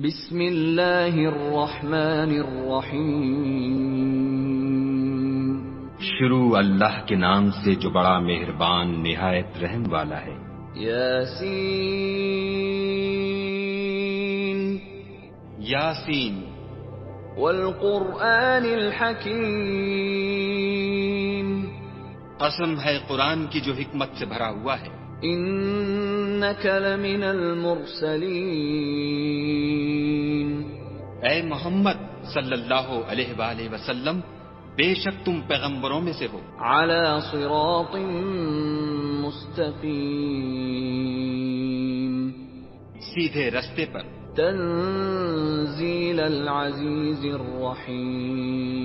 بسم اللہ الرحمن الرحیم۔ شروع اللہ کے نام سے جو بڑا مہربان نہایت رحم والا ہے۔ یاسین یاسین والقرآن الحکیم، قسم ہے قرآن کی جو حکمت سے بھرا ہوا ہے۔ انک لمن المرسلین، اے محمد صلی اللہ علیہ وآلہ وسلم، بے شک تم پیغمبروں میں سے ہو۔ علی صراط مستقیم، سیدھے رستے پر۔ تنزیل العزیز الرحیم،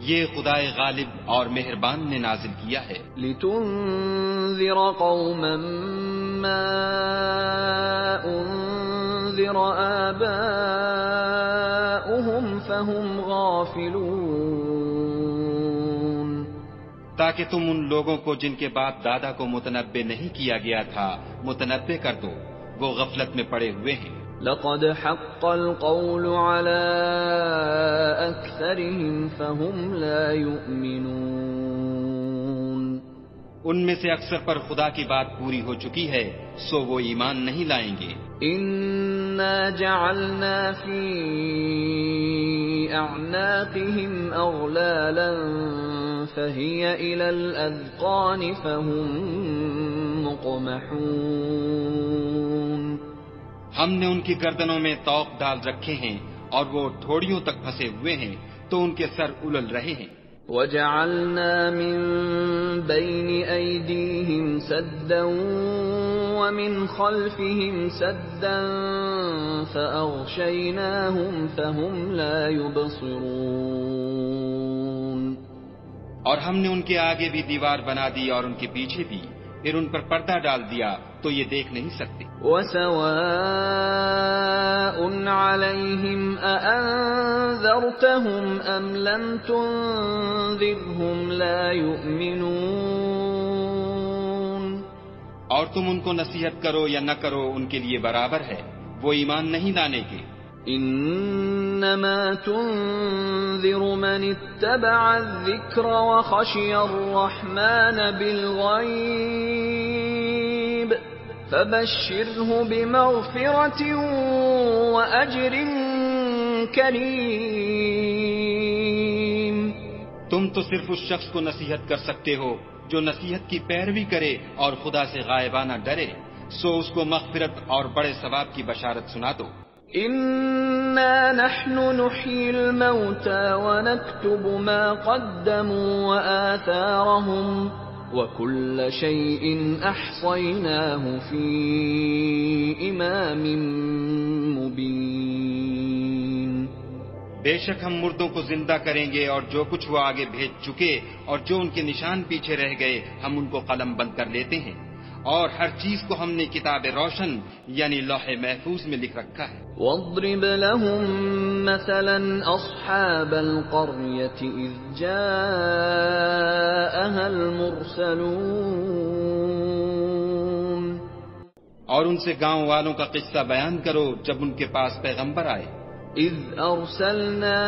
یہ خدائے غالب اور مہربان نے نازل کیا ہے۔ لتنذر قوما ما انذر آباؤهم فهم غافلون، تاکہ تم ان لوگوں کو جن کے باپ دادا کو متنبع نہیں کیا گیا تھا متنبع کر دو، وہ غفلت میں پڑے ہوئے ہیں۔ لقد حق القول على أكثرهم فهم لا يؤمنون، ان میں سے اکثر پر خدا کی بات پوری ہو چکی ہے، سو وہ ایمان نہیں لائیں گے۔ إنا جعلنا في أعناقهم أغلالا فهي إلى الأذقان فهم مقمحون، ہم نے ان کی گردنوں میں طوق ڈال رکھے ہیں اور وہ ٹھوڑیوں تک پھنسے ہوئے ہیں تو ان کے سر الل رہے ہیں۔ وَجَعَلْنَا مِن بَيْنِ أَيْدِيهِمْ سَدًّا وَمِنْ خَلْفِهِمْ سَدًّا فَأَغْشَيْنَاهُمْ فَهُمْ لَا يُبْصِرُونَ، اور ہم نے ان کے آگے بھی دیوار بنا دی اور ان کے پیچھے بھی، پھر ان پر پردہ ڈال دیا تو یہ دیکھ نہیں سکتے۔ وَسَوَاءٌ عَلَيْهِمْ أَأَنذَرْتَهُمْ أَمْ لَمْ تُنذِرْهُمْ لَا يُؤْمِنُونَ، اور تم ان کو نصیحت کرو یا نہ کرو ان کے لیے برابر ہے، وہ ایمان نہیں لانے کے۔ انما تنذر من اتبع الذکر وخشی الرحمن بالغیب فبشرہ بمغفرۃ واجر کریم، تم تو صرف اس شخص کو نصیحت کر سکتے ہو جو نصیحت کی پیروی کرے اور خدا سے غائبانہ ڈرے، سو اس کو مغفرت اور بڑے ثواب کی بشارت سنا دو۔ إنا نحن نحيي الموتى ونكتب ما قدموا وآثارهم وكل شيء أحصيناه في إمام مبين، بے شک ہم مردوں کو زندہ کریں گے اور جو کچھ وہ آگے بھیج چکے اور جو ان کے نشان پیچھے رہ گئے ہم ان کو قلم بند کر لیتے ہیں، اور ہر چیز کو ہم نے کتاب روشن یعنی لوح محفوظ میں لکھ رکھا ہے۔ واضرب لهم مثلا أصحاب القرية إذ جاءها المرسلون، اور ان سے گاؤں والوں کا قصہ بیان کرو جب ان کے پاس پیغمبر آئے۔ إذ أرسلنا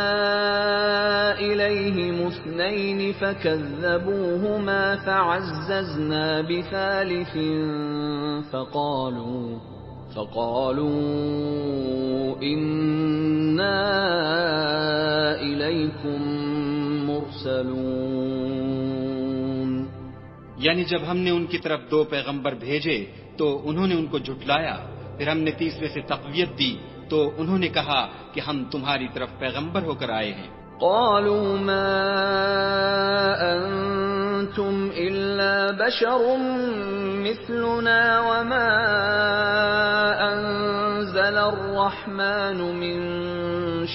إليهم اثنين فكذبوهما فعززنا بثالث فقالوا إنا إليكم مرسلون، یعنی جب ہم نے ان کی طرف دو پیغمبر بھیجے تو انہوں نے ان کو جھٹلایا، پھر ہم نے تیسرے سے تقویت دی تو انہوں نے کہا کہ ہم تمہاری طرف پیغمبر ہو کر آئے ہیں۔ قالوا ما أنتم إلا بشر مثلنا وما أنزل الرحمن من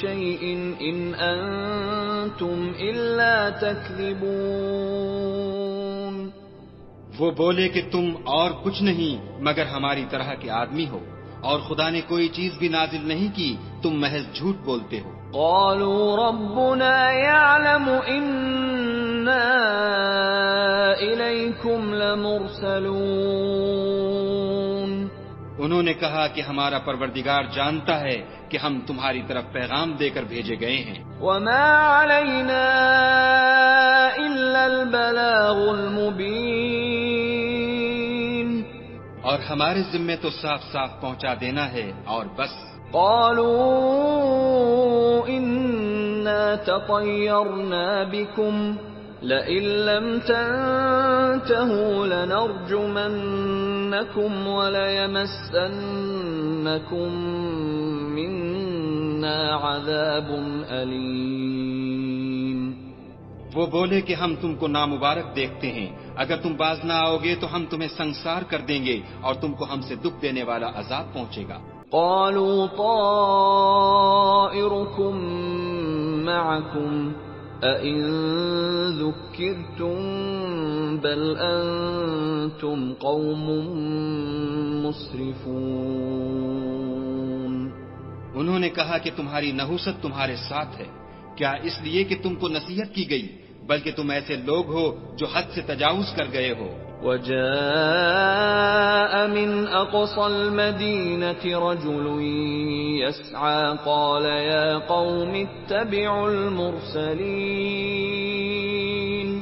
شيء إن أنتم إلا تكذبون، وہ بولے کہ تم اور کچھ نہیں مگر ہماری طرح کے آدمی ہو، اور خدا نے کوئی چیز بھی نازل نہیں کی، تم محض جھوٹ بولتے ہو۔ قالوا ربنا يعلم إنا إليكم لمرسلون، انہوں نے کہا کہ ہمارا پروردگار جانتا ہے کہ ہم تمہاری طرف پیغام دے کر بھیجے گئے ہیں، وما علينا إلا البلاغ المبين اور ہمارے ذمے تو صاف صاف پہنچا دینا ہے اور بس۔ قالوا إنا تطيرنا بكم لئن لم تنتهوا لنرجمنكم وليمسنكم منا عذاب أليم۔ وہ بولے کہ ہم تم کو نامبارک دیکھتے ہیں، اگر تم باز نہ آؤ گے تو ہم تمہیں سنسار کر دیں گے اور تم کو ہم سے دکھ دینے والا عذاب پہنچے گا۔ قالوا طائركم معكم أئن ذكرتم بل أنتم قوم مسرفون۔ انہوں نے کہا کہ تمہاری نحوست تمہارے ساتھ ہے، کیا اس لیے کہ تم کو نصیحت کی گئی، بلکہ تم ایسے لوگ ہو جو حد سے تجاوز کر گئے ہو۔ وجاء من أقصى المدينة رجل يسعى قال يا قوم اتبعوا المرسلين۔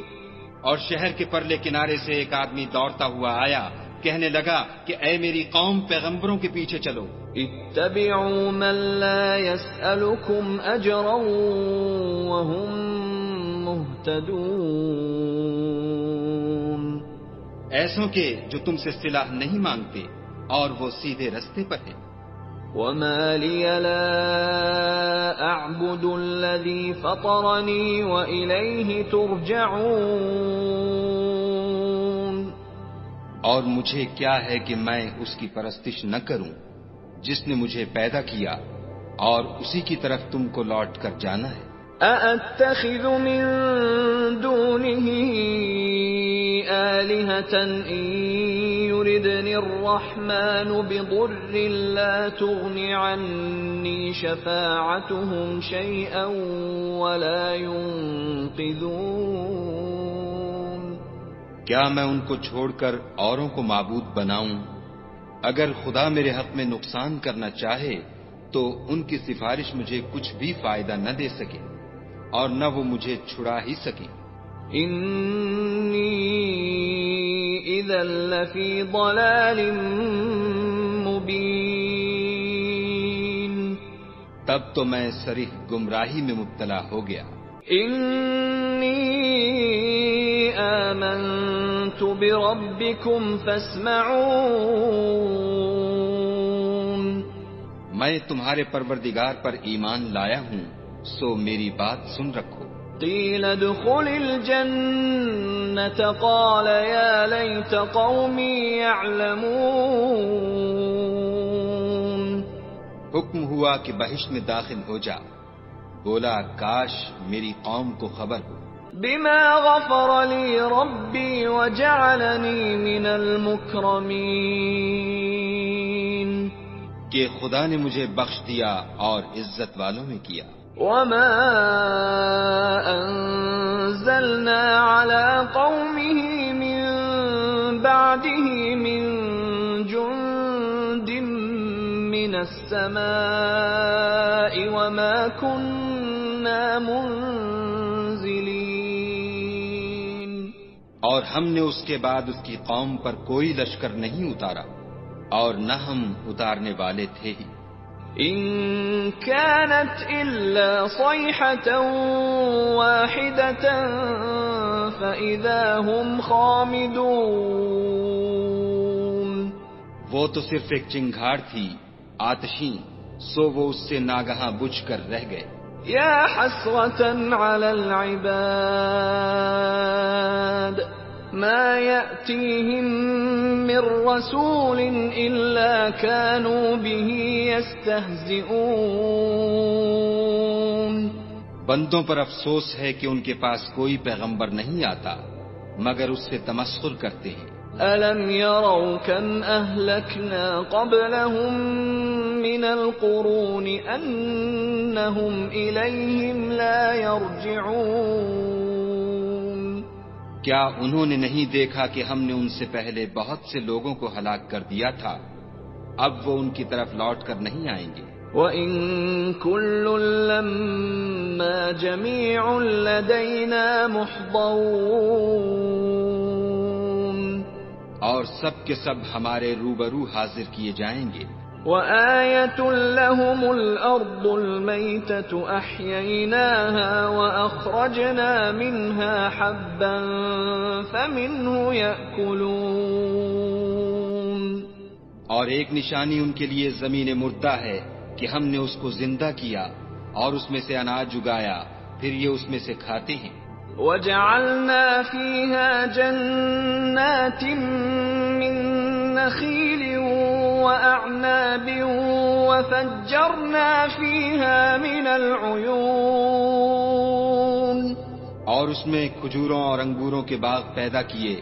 اور شہر کے پرلے کنارے سے ایک آدمی دوڑتا ہوا آیا، کہنے لگا کہ اے میری قوم، پیغمبروں کے پیچھے چلو۔ اتبعوا من لا يسألكم أجرا وهم مهتدون۔ ایسوں کے جو تم سے صلاح نہیں مانگتے اور وہ سیدھے رستے پر ہیں۔ وما لي لا أعبد الذي فطرني وإليه ترجعون۔ اور مجھے کیا ہے کہ میں اس کی پرستش نہ کروں جس نے مجھے پیدا کیا، اور اسی کی طرف تم کو لوٹ کر جانا ہے۔ أأتخذ من دونه آلهة إن يردني الرحمن بضر لا تغن عني شفاعتهم شيئا ولا ينقذون۔ کیا میں ان کو چھوڑ کر اوروں کو معبود بناؤں؟ اگر خدا میرے حق میں نقصان کرنا چاہے تو ان کی سفارش مجھے کچھ بھی فائدہ نہ دے سکے اور نہ وہ مجھے چھڑا ہی سکے۔ انی اذا لفی ضلال مبین۔ تب تو میں صریح گمراہی میں مبتلا ہو گیا۔ انی آمنت بربکم فاسمعون۔ میں تمہارے پروردگار پر ایمان لایا ہوں، سو میری بات سن رکھو۔ قیل ادخل الجنة قال یا لیت قومی یعلمون۔ حکم ہوا کہ بہشت میں داخل ہو جا، بولا کاش میری قوم کو خبر ہو۔ بما غفر لی ربی وجعلنی من المکرمین۔ کہ خدا نے مجھے بخش دیا اور عزت والوں میں کیا۔ وما انزلنا على قومه من بعده من جند من السماء وما كنا منزلين۔ اور ہم نے اس کے بعد اس کی قوم پر کوئی لشکر نہیں اتارا اور نہ ہم اتارنے والے تھے ہی۔ إن كانت إلا صيحة واحدة فإذا هم خامدون۔ وہ تو صرف ایک چنگھاڑ تھی آتشیں، سو وہ اس سے ناگہاں بجھ کر رہ گئے۔ يا حسرة على العباد ما يأتيهم من رسول إلا كانوا به يستهزئون۔ بندوں پر افسوس ہے کہ ان کے پاس کوئی پیغمبر نہیں آتا مگر اس سے تمسخر کرتے ہیں۔ أَلَمْ يَرَوْا كَمْ أَهْلَكْنَا قَبْلَهُمْ مِنَ الْقُرُونِ أَنَّهُمْ إِلَيْهِمْ لَا يَرْجِعُونَ۔ کیا انہوں نے نہیں دیکھا کہ ہم نے ان سے پہلے بہت سے لوگوں کو ہلاک کر دیا تھا اب وہ ان کی طرف لوٹ کر نہیں آئیں گے۔ وَإِن كُلٌّ لَّمَّا جَمِيعٌ لَّدَيْنَا مُحْضَرُونَ، اور سب کے سب ہمارے روبرو حاضر کیے جائیں گے۔ وَآيَةٌ لَّهُمُ الْأَرْضُ الْمَيْتَةُ أَحْيَيْنَاهَا وَأَخْرَجْنَا مِنْهَا حَبًّا فَمِنْهُ يَأْكُلُونَ، اور ایک نشانی ان کے لیے زمین مردہ ہے کہ ہم نے اس کو زندہ کیا اور اس میں سے اناج اگایا، پھر یہ اس میں سے کھاتے ہیں۔ وَجَعَلْنَا فِيهَا جَنَّاتٍ مِّن نَّخِيلٍ وَأَعْنَابٍ وَفَجَّرْنَا فِيهَا مِنَ الْعُيُونِ، اور اس میں کھجوروں اور انگوروں کے باغ پیدا کیے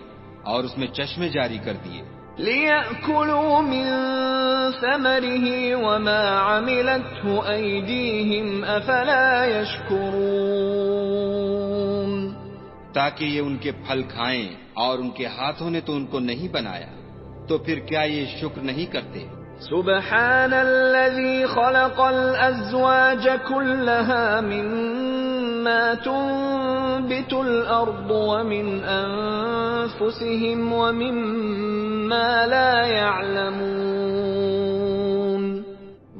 اور اس میں چشمے جاری کر دیے، لِيَأْكُلُوا مِن ثَمَرِهِ وَمَا عَمِلَتْهُ أَيْدِيهِمْ أَفَلَا يَشْكُرُونَ، تاکہ یہ ان کے پھل کھائیں، اور ان کے ہاتھوں نے تو ان کو نہیں بنایا، تو پھر کیا یہ شکر نہیں کرتے؟ سبحان الذي خلق الأزواج كلها مما تنبت الأرض ومن أنفسهم ومما لا يعلمون،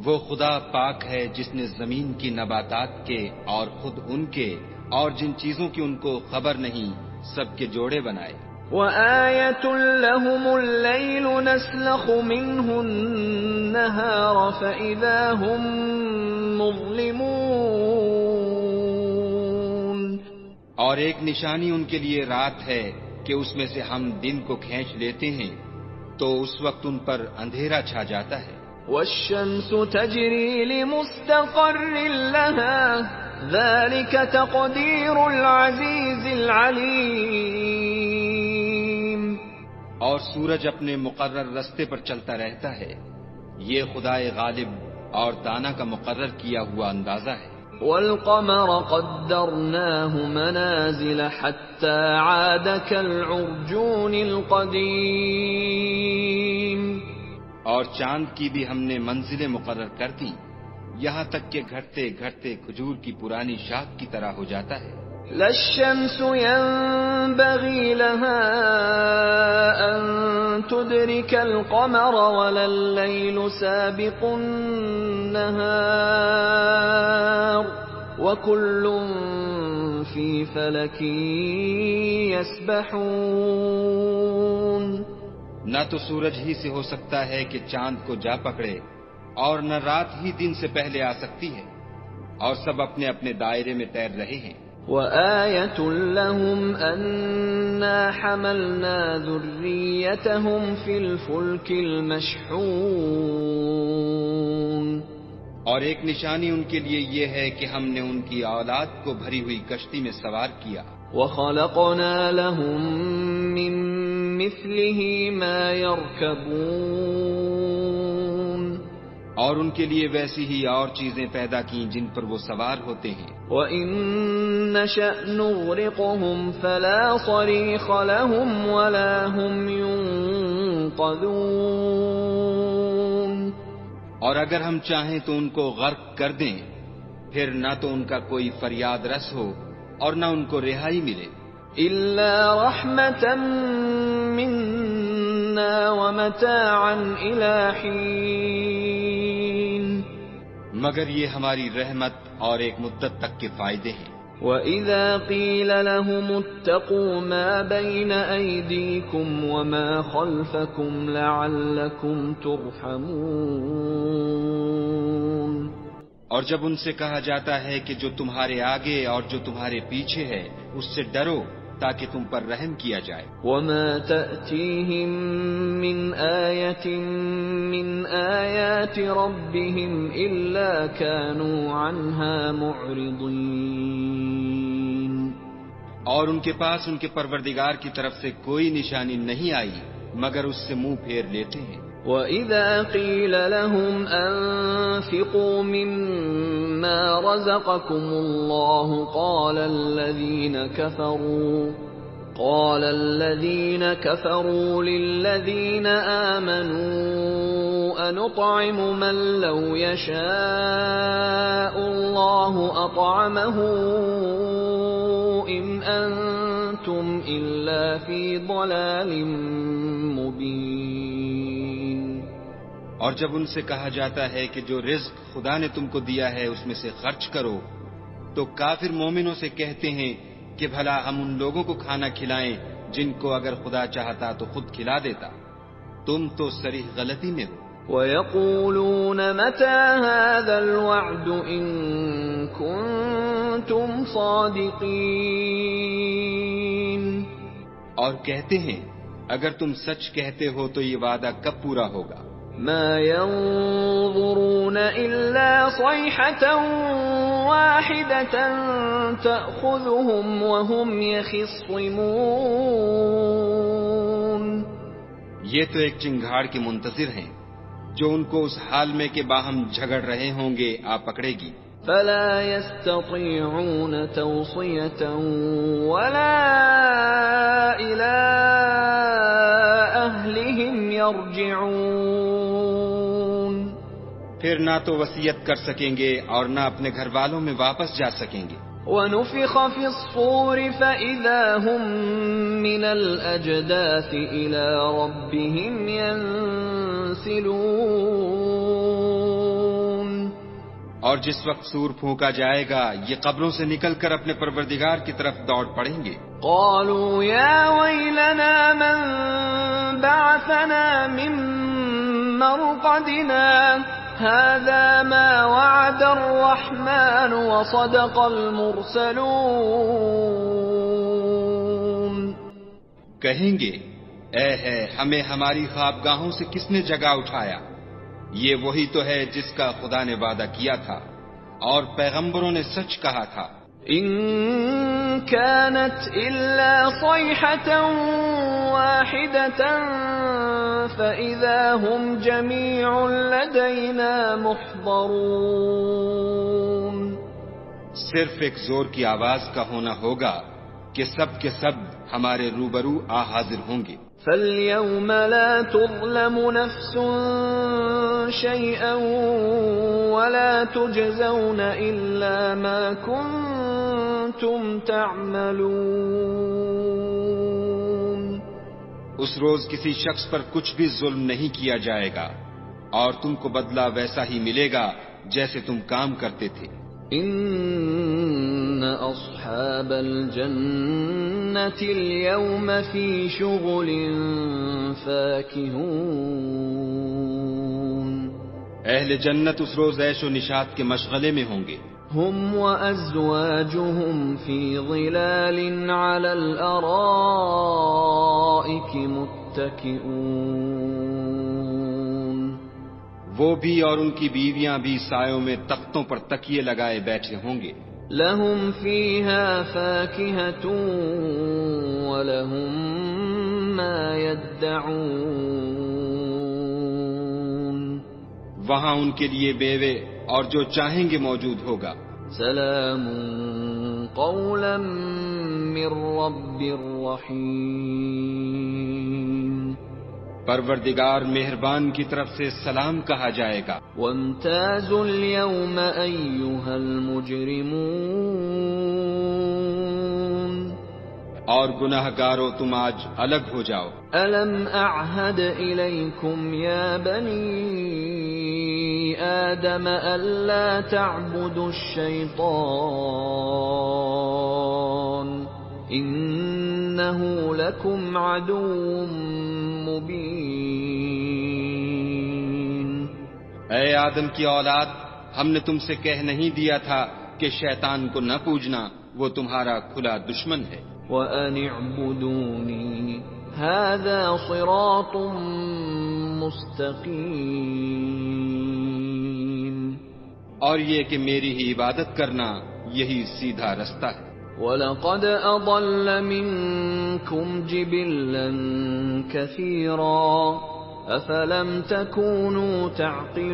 وہ خدا پاک ہے جس نے زمین کی نباتات کے اور خود ان کے اور جن چیزوں کی ان کو خبر نہیں سب کے جوڑے بنائے۔ وَآيَةٌ لَّهُمُ اللَّيْلُ نَسْلَخُ مِنْهُ النَّهَارَ فَإِذَا هُمْ مُظْلِمُونَ، اور ایک نشانی ان کے لیے رات ہے کہ اس میں سے ہم دن کو کھینچ لیتے ہیں تو اس وقت ان پر اندھیرا چھا جاتا ہے۔ وَالشَّمْسُ تَجْرِي لِمُسْتَقَرٍّ لَّهَا ذَلِكَ تَقْدِيرُ الْعَزِيزِ الْعَلِيمِ، اور سورج اپنے مقرر رستے پر چلتا رہتا ہے، یہ خدائے غالب اور دانا کا مقرر کیا ہوا اندازہ ہے۔ وَالْقَمَرَ قَدَّرْنَاهُ مَنَازِلَ حَتَّى عَادَ كَالْعُرْجُونِ الْقَدِيمِ، اور چاند کی بھی ہم نے منزلیں مقرر کر دی، یہاں تک کہ گھٹتے گھٹتے کھجور کی پرانی شاخ کی طرح ہو جاتا ہے۔ لا الشمس ينبغي لها أن تدرك القمر ولا الليل سابق النهار وكل في فلك يسبحون، نہ تو سورج ہی سے ہو سکتا ہے کہ چاند کو جا پکڑے، اور نہ رات ہی دن سے پہلے آ سکتی ہے، اور سب اپنے اپنے دائرے میں تیر رہے ہیں۔ وَآيَةٌ لَّهُمْ أَنَّا حَمَلْنَا ذُرِّيَّتَهُمْ فِي الْفُلْكِ الْمَشْحُونِ، اور ایک نشانی ان کے لیے یہ ہے کہ ہم نے ان کی اولاد کو بھری ہوئی کشتی میں سوار کیا۔ وَخَلَقْنَا لَهُم مِّن مِّثْلِهِ مَا يَرْكَبُونَ، اور ان کے لیے ویسی ہی اور چیزیں پیدا کیں جن پر وہ سوار ہوتے ہیں۔ وَإِن نَّشَأْ نُغْرِقْهُمْ فَلَا صَرِيخَ لَهُمْ وَلَا هُمْ يُنقَذُونَ، اور اگر ہم چاہیں تو ان کو غرق کر دیں، پھر نہ تو ان کا کوئی فریاد رس ہو اور نہ ان کو رہائی ملے۔ إِلَّا رَحْمَةً مِّنَّا وَمَتَاعًا إِلَىٰ حِينٍ، مگر یہ ہماری رحمت اور ایک مدت تک کے فائدے ہیں۔ وَإِذَا قِيلَ لَهُمُ اتَّقُوا مَا بَيْنَ أَيْدِيكُمْ وَمَا خَلْفَكُمْ لَعَلَّكُمْ تُرْحَمُونَ، اور جب ان سے کہا جاتا ہے کہ جو تمہارے آگے اور جو تمہارے پیچھے ہے اس سے ڈرو تاکہ تم پر رحم کیا جائے۔ وَمَا تَأْتِيهِم مِّنْ آيَةٍ مِّنْ آيَاتِ رَبِّهِمْ إِلَّا كَانُوا عَنْهَا مُعْرِضِينَ، اور ان کے پاس ان کے پروردگار کی طرف سے کوئی نشانی نہیں آئی مگر اس سے منہ پھیر لیتے ہیں۔ وَإِذَا قِيلَ لَهُمْ أَنفِقُوا مِمَّا رَزَقَكُمُ اللَّهُ قَالَ الَّذِينَ كَفَرُوا قال الذين كفروا للذين آمنوا أنطعم من لو يشاء الله أطعمه إن أنتم إلا في ضلال مبين. اور جب ان سے کہا جاتا ہے کہ جو رزق خدا نے تم کو دیا ہے اس میں سے خرچ کرو، تو کافر مومنوں سے کہتے ہیں کہ بھلا ہم ان لوگوں کو کھانا کھلائیں جن کو اگر خدا چاہتا تو خود کھلا دیتا. تم تو صریح غلطی میں ہو. وَيَقُولُونَ مَتَى هَذَا الْوَعْدُ إِن كُنتُمْ صَادِقِينَ. اور کہتے ہیں اگر تم سچ کہتے ہو تو یہ وعدہ کب پورا ہوگا؟ ما ينظرون إلا صيحة واحدة تأخذهم وهم يخصمون. یہ تو ایک چنگھاڑ کے منتظر ہیں جو ان کو اس حال میں کہ باہم جھگڑ رہے ہوں گے آ پکڑے گی. فلا يستطيعون توصية ولا إلى أهلهم يرجعون. پھر نہ تو وصیت کر سکیں گے اور نہ اپنے گھر والوں میں واپس جا سکیں گے. ونفخ في الصور فإذا هم من الأجداث إلى ربهم ينسلون. اور جس وقت سور پھونکا جائے گا یہ قبروں سے نکل کر اپنے پروردگار کی طرف دوڑ پڑیں گے. قالوا يا ويلنا من بعثنا من مرقدنا هذا ما وعد الرحمن وصدق المرسلون. کہیں گے اے ہے ہمیں ہماری خوابگاہوں سے کس نے جگا اٹھایا؟ یہ وہی تو ہے جس کا خدا نے وعدہ کیا تھا اور پیغمبروں نے سچ کہا تھا. ان كانت الا صيحة واحدة فاذا هم جميع لدينا محضرون. صرف ایک زور کی آواز کا ہونا ہوگا کہ سب کے سب ہمارے روبرو آ حاضر ہوں گے. فَالْيَوْمَ لَا تُظْلَمُ نَفْسٌ شَيْئًا وَلَا تُجْزَوْنَ إِلَّا مَا كُنتُمْ تَعْمَلُونَ. اس روز کسی شخص پر کچھ بھی ظلم نہیں کیا جائے گا اور تم کو بدلہ ویسا ہی ملے گا جیسے تم کام کرتے تھے. ان اصحاب الجنة اليوم في شغل فاكهون. اہل جنت اس روز عیش و نشاط کے مشغلے میں ہوں گے. هم وازواجهم في ظلال على الارائك متكئون. وہ بھی اور ان کی بیویاں بھی سایوں میں تختوں پر تکیے لگائے بیٹھے ہوں گے. لهم فيها فاكهة ولهم ما يدعون. وہاں ان کے لیے بیوے اور جو چاہیں گے موجود ہوگا. سلام قولا من رب رحیم. پروردگار مہربان کی طرف سے سلام کہا جائے گا. وامتازوا اليوم أيها المجرمون. اور گناہ گارو تم آج الگ ہو جاؤ. ألم أعهد إليكم يا بني آدم ألا تعبدوا الشيطان إنه لكم عدو مبين. اے آدم کی اولاد، ہم نے تم سے کہہ نہیں دیا تھا کہ شیطان کو نہ پوجنا، وہ تمہارا کھلا دشمن ہے. وَأَنِ اعْبُدُونِي هَذَا صِرَاطٌ مُسْتَقِيمٌ. اور یہ کہ میری ہی عبادت کرنا یہی سیدھا رستہ ہے. وَلَقَدْ أَضَلَّ مِنكُمْ جِبِلًّا كَثِيرًا أَفَلَمْ تَكُونُوا تَعْقِلُونَ.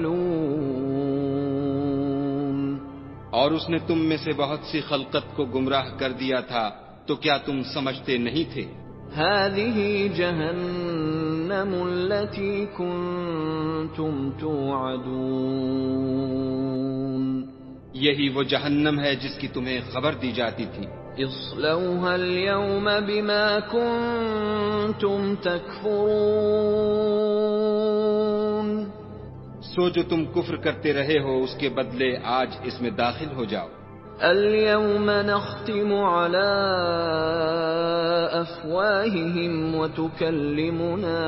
اور اس نے تم میں سے بہت سی خلقت کو گمراہ کر دیا تھا، تو تو کیا تم سمجھتے نہیں تھے؟ هذه جهنم التي كنتم توعدون یہی وہ جہنم ہے جس کی تمہیں خبر دی جاتی تھی. اصلوها اليوم بما كنتم تكفرون سو جو تم کفر کرتے رہے ہو اس کے بدلے آج اس میں داخل ہو جاؤ. اليوم نختم على أفواههم وتكلمنا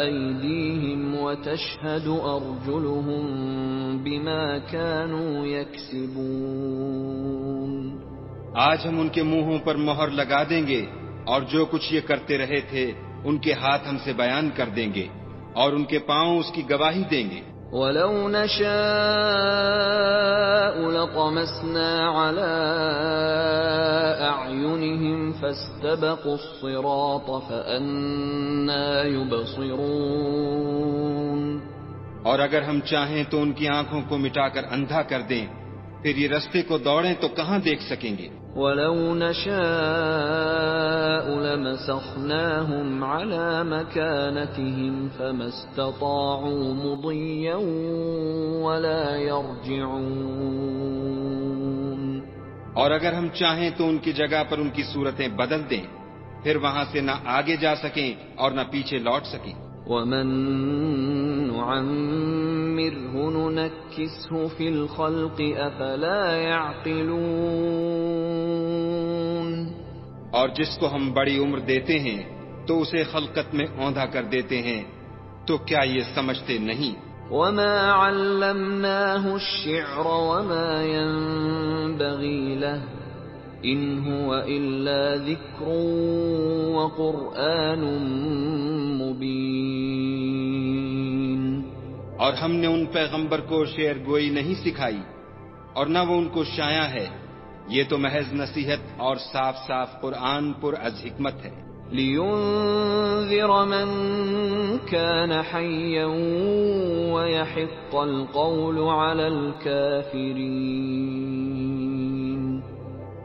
أيديهم وتشهد أرجلهم بما كانوا يكسبون. آج ہم ان کے منہوں پر مہر لگا دیں گے اور جو کچھ یہ کرتے رہے تھے ان کے ہاتھ ہم سے بیان کر دیں گے اور ان کے پاؤں اس کی گواہی دیں گے. وَلَوْ نَشَاءُ لَطَمَسْنَا عَلَىٰ أَعْيُنِهِمْ فَاسْتَبَقُوا الصِّرَاطَ فَأَنَّىٰ يُبْصِرُونَ. اور اگر ہم چاہیں تو ان کی آنکھوں کو مٹا کر اندھا کر دیں پھر یہ رستے کو دوڑیں تو کہاں دیکھ سکیں گے. وَلَوْ نَشَاءُ لَمَسَخْنَاهُمْ عَلَىٰ مَكَانَتِهِمْ فَمَا اسْتَطَاعُوا مُضِيًّا وَلَا يَرْجِعُونَ. اور اگر ہم چاہیں تو ان کی جگہ پر ان کی صورتیں بدل دیں پھر وہاں سے نہ آگے جا سکیں اور نہ پیچھے لوٹ سکیں. وَمَن نُّعَمِّرْهُ نُنَكِّسْهُ فِي الْخَلْقِ أَفَلَا يَعْقِلُونَ. اور جس کو ہم بڑی عمر دیتے ہیں تو اسے خلقت میں اوندھا کر دیتے ہیں تو کیا یہ سمجھتے نہیں؟ وَمَا عَلَّمْنَاهُ الشِّعْرَ وَمَا يَنبَغِي لَهُ إِنْ هُوَ إِلَّا ذِكْرٌ وَقُرْآنٌ مُبِينٌ. اور ہم نے ان پیغمبر کو شعر گوئی نہیں سکھائی اور نہ وہ ان کو شایع ہے، یہ تو محض نصیحت اور صاف صاف قرآن پر از حکمت ہے. لِيُنذِرَ مَن كَانَ حَيًّا وَيَحِقَّ الْقَوْلُ عَلَى الْكَافِرِينَ.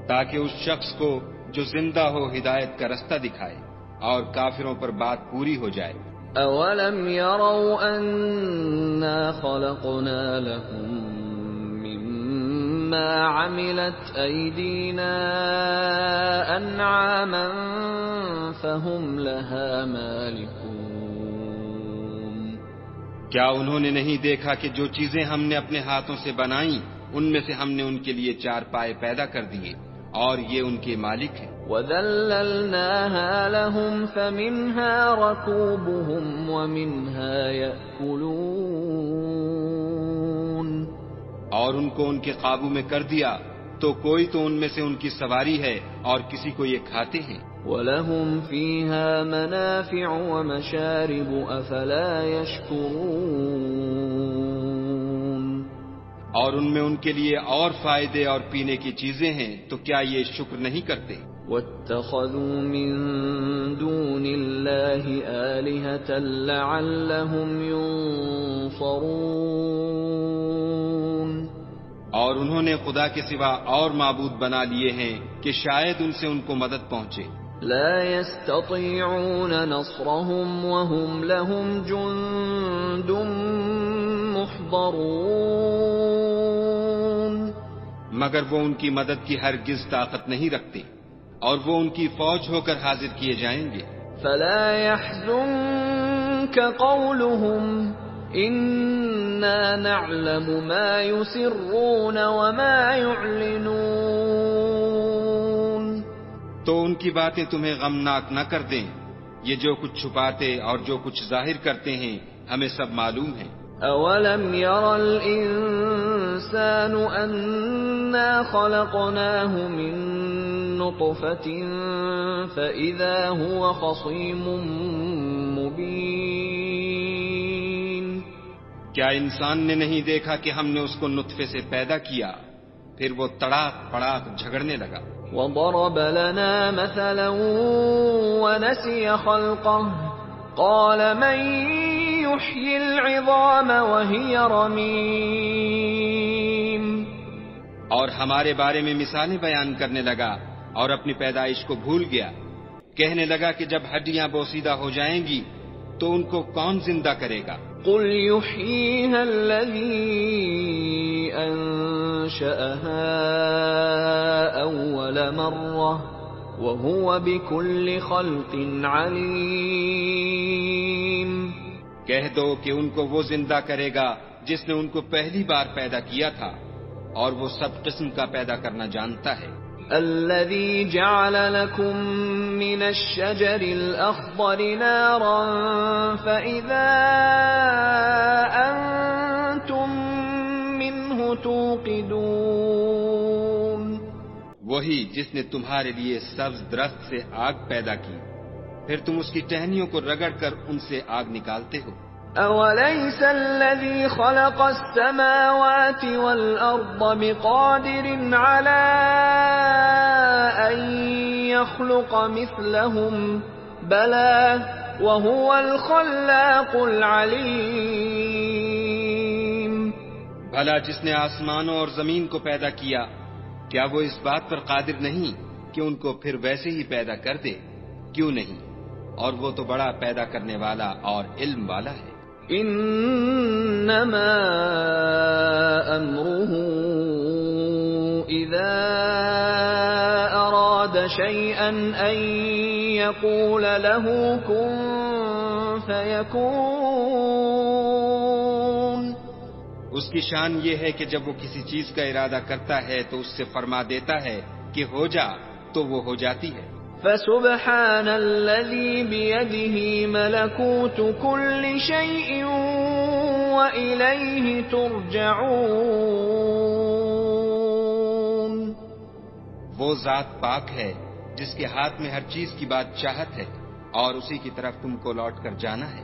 تاکہ اس شخص کو جو زندہ ہو ہدایت کا رستہ دکھائے اور کافروں پر بات پوری ہو جائے. أَوَلَمْ يَرَوْا أَنَّا خَلَقْنَا لَهُم مِّمَّا عَمِلَتْ أَيْدِينَا أَنْعَامًا فَهُمْ لَهَا مَالِكُونَ. کیا انہوں نے نہیں دیکھا کہ جو چیزیں ہم نے اپنے ہاتھوں سے بنائیں ان میں سے ہم نے ان کے لیے چار پائے پیدا کر دیے اور یہ ان کے مالک ہیں. وَذَلَّلْنَاهَا لَهُمْ فَمِنْهَا رَكُوبُهُمْ وَمِنْهَا يَأْكُلُونَ. اور ان کو ان کے قابو میں کر دیا تو کوئی تو ان میں سے ان کی سواری ہے اور کسی کو یہ کھاتے ہیں. وَلَهُمْ فِيهَا مَنَافِعُ وَمَشَارِبُ أَفَلَا يَشْكُرُونَ. اور ان میں ان کے لیے اور فائدے اور پینے کی چیزیں ہیں تو کیا یہ شکر نہیں کرتے؟ وَاتَّخَذُوا مِن دُونِ اللَّهِ آلِهَةً لَعَلَّهُمْ يُنصَرُونَ. اور انہوں نے خدا کے سوا اور معبود بنا لیے ہیں کہ شاید ان سے ان کو مدد پہنچے. لا يستطيعون نصرهم وهم لهم جند محضرون. مگر وہ ان کی مدد کی ہرگز طاقت نہیں رکھتے اور وہ ان کی فوج ہو کر حاضر کیے جائیں گے. فلا يحزنك قولهم إنا نعلم ما يسرون وما يعلنون. تو ان کی باتیں تمہیں غمناک نہ کر دیں، یہ جو کچھ چھپاتے اور جو کچھ ظاہر کرتے ہیں ہمیں سب معلوم ہے. أَوَلَمْ يَرَ الْإِنسَانُ أَنَّا خَلَقْنَاهُ مِن نُّطْفَةٍ فَإِذَا هُوَ خَصِيمٌ مُّبِينٌ. کیا انسان نے نہیں دیکھا کہ ہم نے اس کو نطفے سے پیدا کیا پھر وہ تڑاک پڑاک جھگڑنے لگا. وَضَرَبَ لَنَا مَثَلًا وَنَسِيَ خَلْقَهُ قَالَ مَن يُحْيِي الْعِظَامَ وَهِيَ رَمِيمٌ. اور ہمارے بارے میں مثالیں بیان کرنے لگا اور اپنی پیدائش کو بھول گیا. کہنے لگا کہ جب ہڈیاں بوسیدہ ہو جائیں گی تو ان کو کون زندہ کرے گا؟ قل يحييها الذي أنشأها أول مرة وهو بكل خلق عليم. کہہ دو کہ ان کو وہ زندہ کرے گا جس نے ان کو پہلی بار پیدا کیا تھا اور وہ سب قسم کا پیدا کرنا جانتا ہے. الذي جعل لكم من الشجر الأخضر نارا فإذا أنتم منه توقدون. وہی جس نے تمہارے لیے سبز درخت سے آگ پیدا کی پھر تم اس کی ٹہنیوں کو رگڑ کر ان سے آگ نکالتے ہو. أوليس الذي خلق السماوات والأرض بقادر على أن يخلق مثلهم بلى وهو الخلاق العليم. بھلا جس نے آسمانوں اور زمین کو پیدا کیا کیا وہ اس بات پر قادر نہیں کہ ان کو پھر ویسے ہی پیدا کر دے؟ کیوں نہیں؟ اور وہ تو بڑا پیدا کرنے والا اور علم والا ہے. انما امره اذا اراد شيئا ان يقول له كن فيكون. اس کی شان یہ ہے کہ جب وہ کسی چیز کا ارادہ کرتا ہے تو اس سے فرما دیتا ہے کہ ہو جا تو وہ ہو جاتی ہے. فسبحان الذي بيده ملكوت كل شيء وإليه ترجعون. وہ ذات پاک ہے جس کے ہاتھ میں ہر چیز کی بادشاہت ہے اور اسی کی طرف تم کو لوٹ کر جانا ہے.